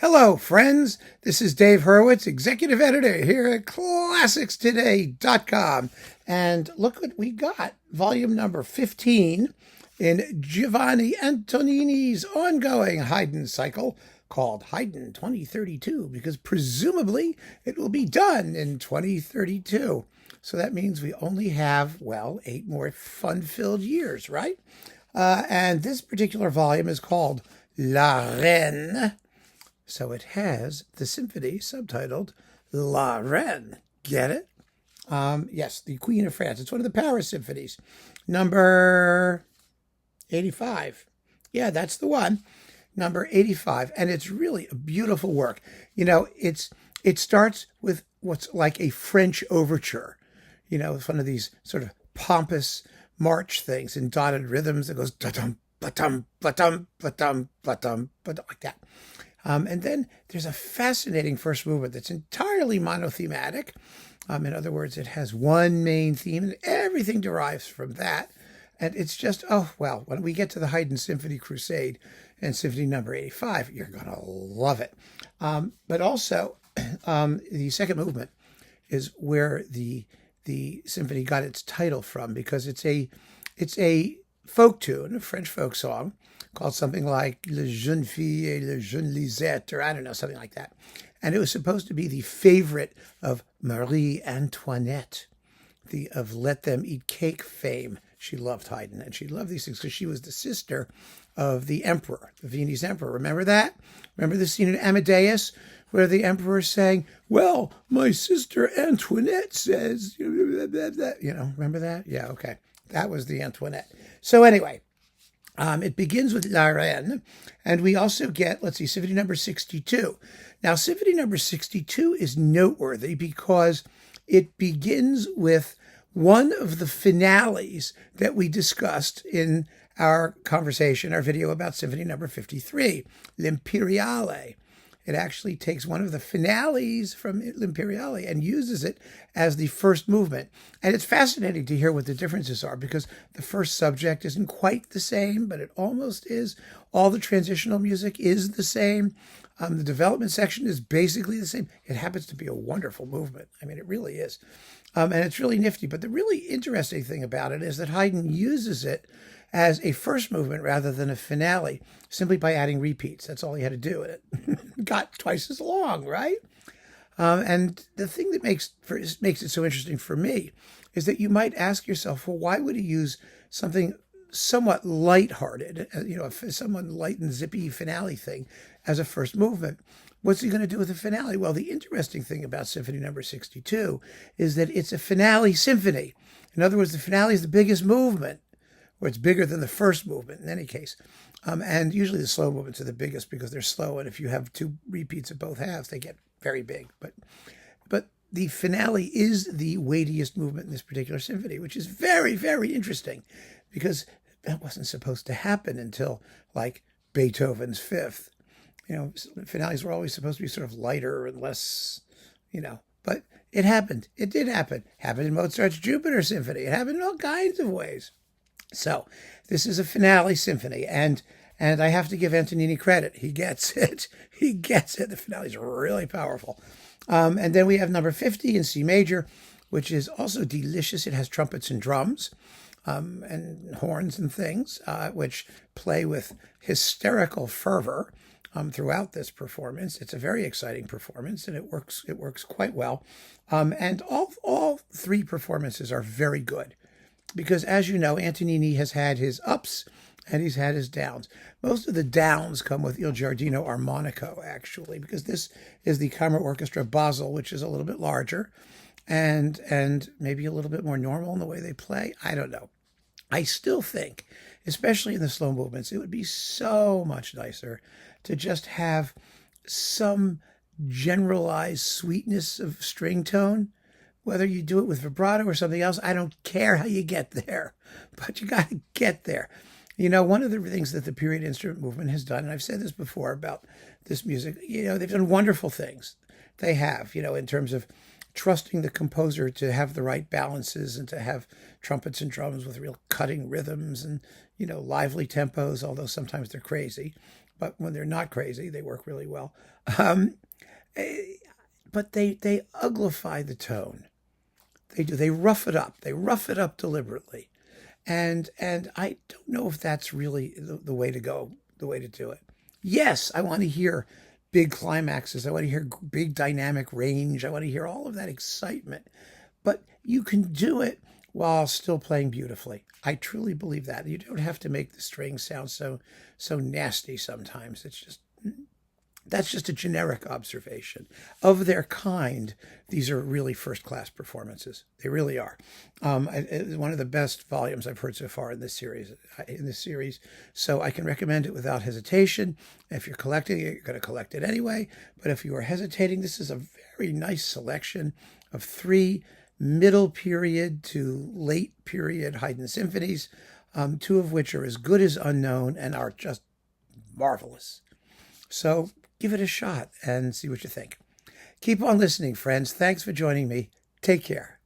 Hello, friends. This is Dave Hurwitz, executive editor here at ClassicsToday.com. And look what we got. Volume number 15 in Giovanni Antonini's ongoing Haydn cycle called Haydn 2032, because presumably it will be done in 2032. So that means we only have, 8 more fun-filled years, right? And this particular volume is called La Reine. So it has the symphony subtitled La Reine. Get it? Yes, the Queen of France. It's one of the Paris symphonies. Number 85. Yeah, that's the one. Number 85. And it's really a beautiful work. You know, it starts with what's like a French overture. You know, it's one of these sort of pompous march things in dotted rhythms that goes da-dum, ba-dum, ba-dum, ba-dum, ba-dum, ba-dum, like that. And then there's a fascinating first movement that's entirely monothematic. In other words, it has one main theme and everything derives from that. And it's just, when we get to the Haydn Symphony Crusade and Symphony number 85, you're going to love it. But also, the second movement is where the symphony got its title from, because it's a folk tune, a French folk song, called something like Le Jeune Fille et le Jeune Lisette, or I don't know, something like that. And it was supposed to be the favorite of Marie Antoinette, of Let Them Eat Cake fame. She loved Haydn, and she loved these things because she was the sister of the emperor, the Viennese emperor. Remember that? Remember the scene in Amadeus where the emperor is saying, well, my sister Antoinette says, remember that? Yeah, okay. That was the Antoinette. So anyway, it begins with La Reine, and we also get, Symphony number 62. Now, Symphony number 62 is noteworthy because it begins with one of the finales that we discussed in our conversation, our video about Symphony number 53, L'Imperiale. It actually takes one of the finales from L'Imperiale and uses it as the first movement. And it's fascinating to hear what the differences are, because the first subject isn't quite the same, but it almost is. All the transitional music is the same. The development section is basically the same. It happens to be a wonderful movement. I mean, it really is. And it's really nifty. But the really interesting thing about it is that Haydn uses it as a first movement rather than a finale, simply by adding repeats. That's all he had to do. And it got twice as long, right? And the thing that makes it so interesting for me is that you might ask yourself, well, why would he use something somewhat lighthearted, somewhat light and zippy finale thing as a first movement? What's he going to do with the finale? Well, the interesting thing about Symphony number 62 is that it's a finale symphony. In other words, the finale is the biggest movement, or it's bigger than the first movement in any case. And usually the slow movements are the biggest because they're slow. And if you have two repeats of both halves, they get very big. But the finale is the weightiest movement in this particular symphony, which is very, very interesting, because that wasn't supposed to happen until like Beethoven's Fifth. Finales were always supposed to be sort of lighter and less, but it happened. It did happen. It happened in Mozart's Jupiter Symphony. It happened in all kinds of ways. So this is a finale symphony, and I have to give Antonini credit. He gets it. He gets it. The finale is really powerful. And then we have number 50 in C major, which is also delicious. It has trumpets and drums, and horns and things, which play with hysterical fervor throughout this performance. It's a very exciting performance, and it works quite well. And all three performances are very good, because, as you know, Antonini has had his ups and he's had his downs. Most of the downs come with Il Giardino Armonico, actually, because this is the Kammerorchester Basel, which is a little bit larger and maybe a little bit more normal in the way they play. I don't know. I still think, especially in the slow movements, it would be so much nicer to just have some generalized sweetness of string tone. Whether you do it with vibrato or something else, I don't care how you get there, but you got to get there. One of the things that the period instrument movement has done, and I've said this before about this music, they've done wonderful things. They have, in terms of trusting the composer to have the right balances and to have trumpets and drums with real cutting rhythms and, lively tempos, although sometimes they're crazy. but when they're not crazy, they work really well. Um, but they uglify the tone. They do. They rough it up. They rough it up deliberately, and I don't know if that's really the way to go. The way to do it. Yes, I want to hear big climaxes. I want to hear big dynamic range. I want to hear all of that excitement. But you can do it while still playing beautifully. I truly believe that. You don't have to make the strings sound so nasty sometimes. That's just a generic observation. Of their kind, these are really first-class performances. They really are. One of the best volumes I've heard so far in this series. So I can recommend it without hesitation. If you're collecting it, you're going to collect it anyway. But if you are hesitating, this is a very nice selection of 3 middle period to late period Haydn symphonies, 2 of which are as good as unknown and are just marvelous. So give it a shot and see what you think. Keep on listening, friends. Thanks for joining me. Take care.